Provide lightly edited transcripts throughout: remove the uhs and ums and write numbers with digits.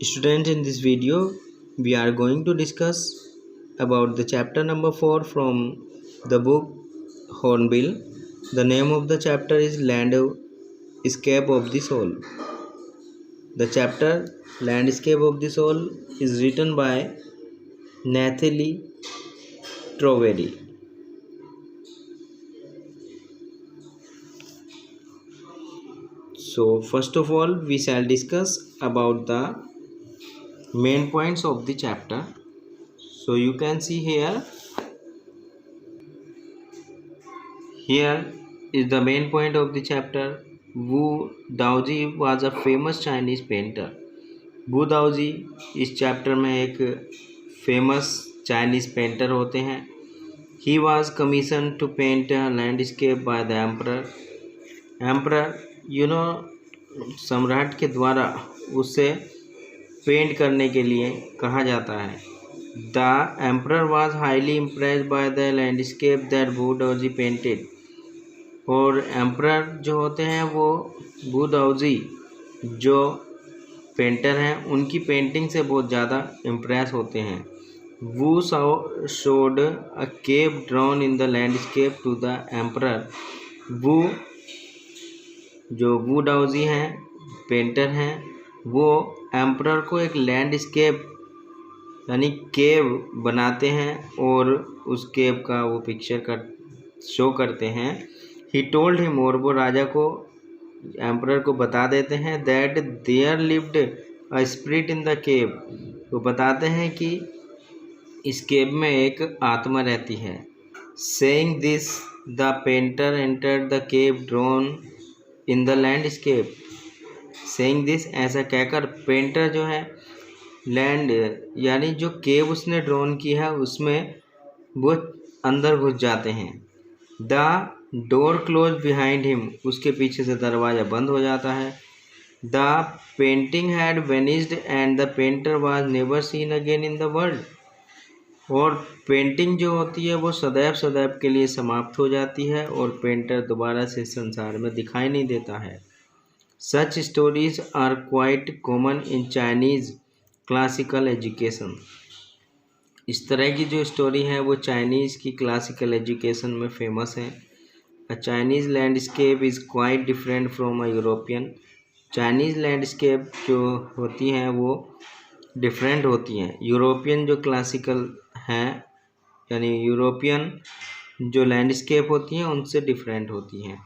Students, in this video, we are going to discuss about the chapter number 4 from the book Hornbill. The name of the chapter is Landscape of the Soul. The chapter Landscape of the Soul is written by Nathalie Troweri. So, first of all, we shall discuss about the main points of the chapter. So you can see here is the main point of the chapter. Wu Daoji was a famous Chinese painter. Wu Daoji इस chapter में एक famous Chinese painter होते हैं. He was commissioned to paint a landscape by the emperor. सम्राट के द्वारा उसे paint करने के लिए कहा जाता है. The emperor was highly impressed by the landscape that Wu Daoji painted. और एम्परर जो होते हैं वो वू दाओजी जो पेंटर हैं उनकी पेंटिंग से बहुत ज़्यादा इम्प्रेस होते हैं. Wu showed a cave drawn in the landscape to the emperor. Wu Daozi हैं पेंटर हैं, वो एम्परर को एक लैंडस्केप यानी केव बनाते हैं और उस केव का वो पिक्चर शो करते हैं. ही टोल्ड हिम, और वो राजा को एम्परर को बता देते हैं that there lived a spirit in the cave. वो बताते हैं कि इस केव में एक आत्मा रहती है. Saying this the painter entered the cave drawn in the landscape. Saying this, ऐसा कहकर पेंटर जो है लैंड यानी जो केव उसने ड्रॉन की है उसमें वो अंदर घुस जाते हैं. The door close behind him, उसके पीछे से दरवाज़ा बंद हो जाता है. The painting had vanished and the painter was never seen again in the world. और पेंटिंग जो होती है वो सदैव के लिए समाप्त हो जाती है और पेंटर दोबारा से संसार में दिखाई नहीं देता है. Such stories are quite common in Chinese classical education. इस तरह की जो स्टोरी है वो चाइनीज़ की क्लासिकल एजुकेशन में फेमस है. A Chinese landscape is quite different from a European. Chinese landscape जो होती हैं वो डिफरेंट होती हैं. यूरोपियन जो क्लासिकल हैं यानी यूरोपियन जो लैंडस्केप होती हैं उनसे डिफरेंट होती हैं.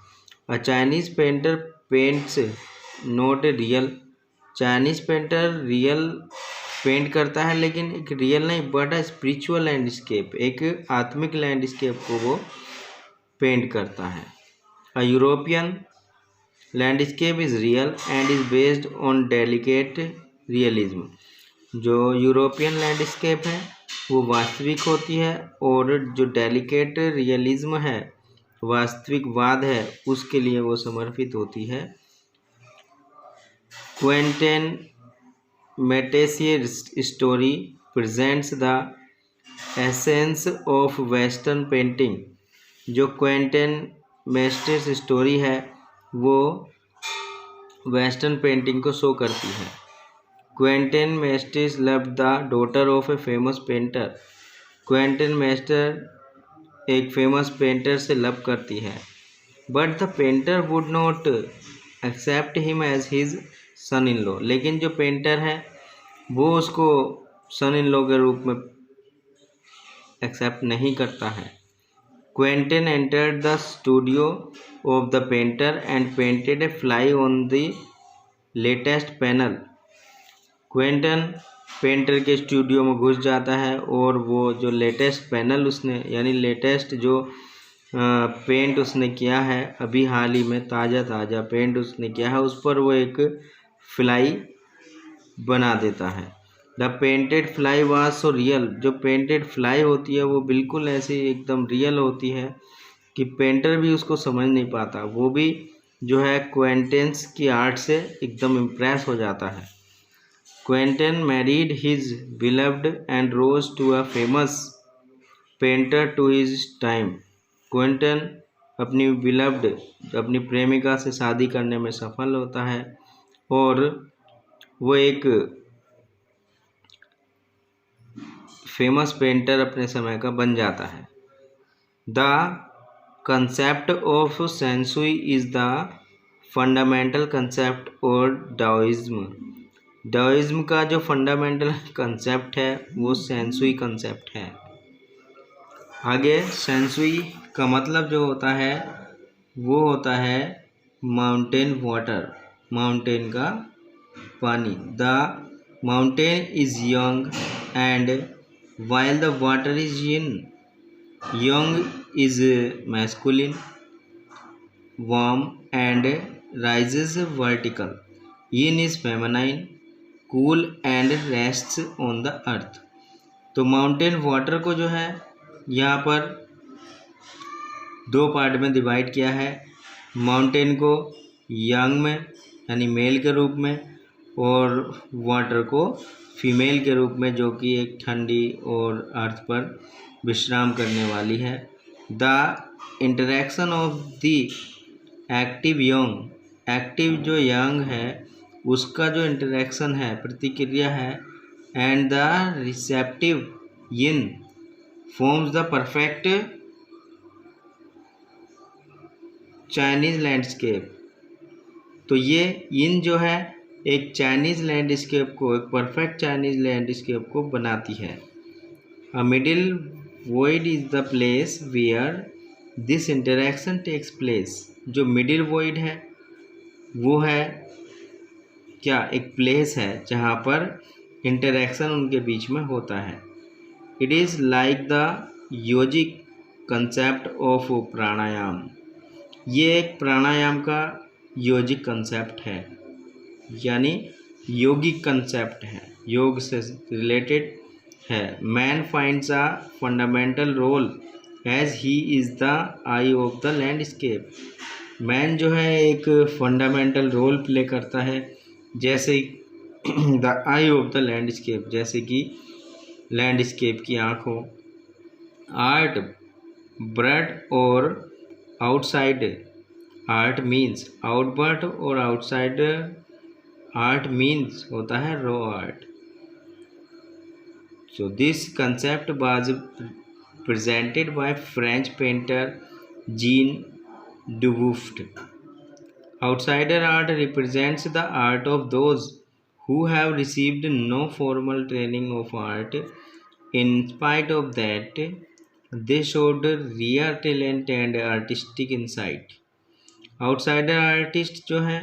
A Chinese painter paints not real. Chinese painter real paint करता है लेकिन एक रियल नहीं बट अ स्पिरिचुअल लैंडस्केप, एक आत्मिक लैंडस्केप को वो पेंट करता है. A European landscape is real and is based on delicate realism. जो यूरोपियन लैंडस्केप है वो वास्तविक होती है और जो डेलिकेट रियलिज्म है वास्तविकवाद है उसके लिए वो समर्पित होती है. Quentin Metsys's story presents the essence of western painting. जो क्वेंटेन मेस्टेस स्टोरी है वो वेस्टर्न पेंटिंग को शो करती है. Quentin Metsys loved the daughter of a famous painter. Quentin Metsys एक फेमस पेंटर से लव करती है. But the painter would not accept him as his son in law. लेकिन जो पेंटर है वो उसको सन इन लॉ के रूप में एक्सेप्ट नहीं करता है. Quentin entered the studio of the painter and painted a fly on the latest panel. Quentin painter के स्टूडियो में घुस जाता है और वो जो लेटेस्ट पैनल उसने यानी लेटेस्ट जो पेंट उसने किया है अभी हाल ही में ताज़ा पेंट उसने किया है उस पर वो एक फ्लाई बना देता है. The painted fly was so real. जो पेंटेड फ्लाई होती है वो बिल्कुल ऐसी एकदम रियल होती है कि पेंटर भी उसको समझ नहीं पाता. वो भी जो है क्वेंटेन्स की आर्ट से एकदम इम्प्रेस हो जाता है. Quentin married his beloved and rose to a famous painter to his time. Quentin अपनी बिलव्ड अपनी प्रेमिका से शादी करने में सफल होता है और वो एक फेमस पेंटर अपने समय का बन जाता है। The concept of Sansui is the fundamental concept और डाओइज्म। डाओइज्म का जो फंडामेंटल कंसेप्ट है वो सेंसुई कंसेप्ट है। आगे सेंसुई का मतलब जो होता है वो होता है माउंटेन वाटर, माउंटेन का पानी। The mountain is young and while the water is yin, young is masculine, warm and rises vertical, yin is feminine, cool and rests on the earth। तो माउंटेन वाटर को जो है यहाँ पर दो part में डिवाइड किया है। माउंटेन को यंग में यानी मेल के रूप में और वाटर को फीमेल के रूप में, जो कि एक ठंडी और अर्थ पर विश्राम करने वाली है। The interaction of the active young, active जो यंग है उसका जो इंटरेक्शन है, प्रतिक्रिया है, and the receptive yin forms the perfect Chinese landscape. तो ये यिन जो है एक चाइनीज लैंडस्केप को, एक परफेक्ट चाइनीज लैंडस्केप को बनाती है। A middle void is the place where this interaction takes place। जो मिडिल वॉइड है वो है क्या, एक प्लेस है जहाँ पर इंटरेक्शन उनके बीच में होता है। It is like the yogic concept of pranayama. ये एक प्राणायाम का योजिक कंसेप्ट है, यानी योगिक कंसेप्ट है, योग से रिलेटेड है। Man finds a fundamental role as he is the eye of the landscape. Man जो है एक फंडामेंटल रोल प्ले करता है, जैसे the eye of the landscape, जैसे कि लैंडस्केप की आँख हो। आर्ट ब्रड और आउटसाइड, आर्ट मीन्स आउटवर्ड और आउटसाइड आर्ट मीन्स होता है raw art. So this concept was presented by French painter Jean Dubuffet। Outsider art represents the art of those who have received no formal training of art. In spite of that, they showed rare talent and artistic insight। Outsider artist जो हैं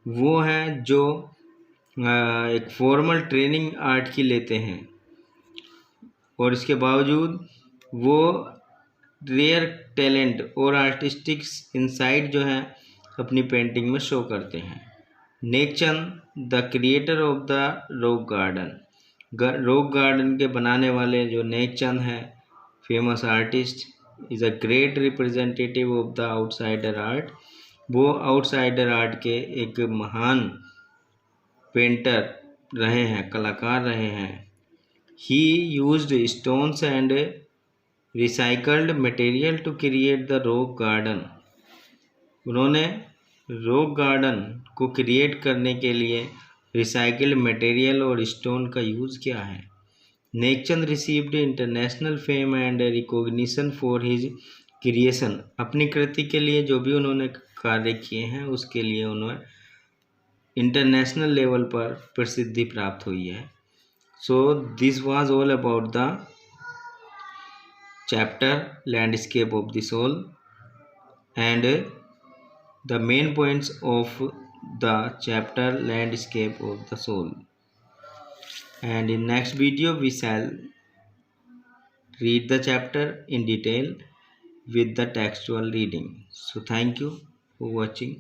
वो हैं जो एक formal training art की लेते हैं और इसके बावजूद वो रेयर टैलेंट और आर्टिस्टिक इंसाइट जो है अपनी पेंटिंग में शो करते हैं। Nek Chand the creator of the rock garden, rock garden के बनाने वाले जो नेकचंद हैं, famous artist, is a great representative of the outsider art. वो आउटसाइडर आर्ट के एक महान पेंटर रहे हैं, कलाकार रहे हैं। He used stones and recycled material to create the rock garden। उन्होंने रॉक गार्डन को क्रिएट करने के लिए रिसाइकल्ड मटेरियल और स्टोन का यूज़ किया है। Nek Chand received international fame and recognition for his creation. अपनी कृति के लिए जो भी उन्होंने कार्य किए हैं उसके लिए उन्हें इंटरनेशनल लेवल पर प्रसिद्धि प्राप्त हुई है। So this was all about the chapter landscape of the soul and the main points of the chapter landscape of the soul, and in next video we shall read the chapter in detail with the textual reading. So thank you for watching.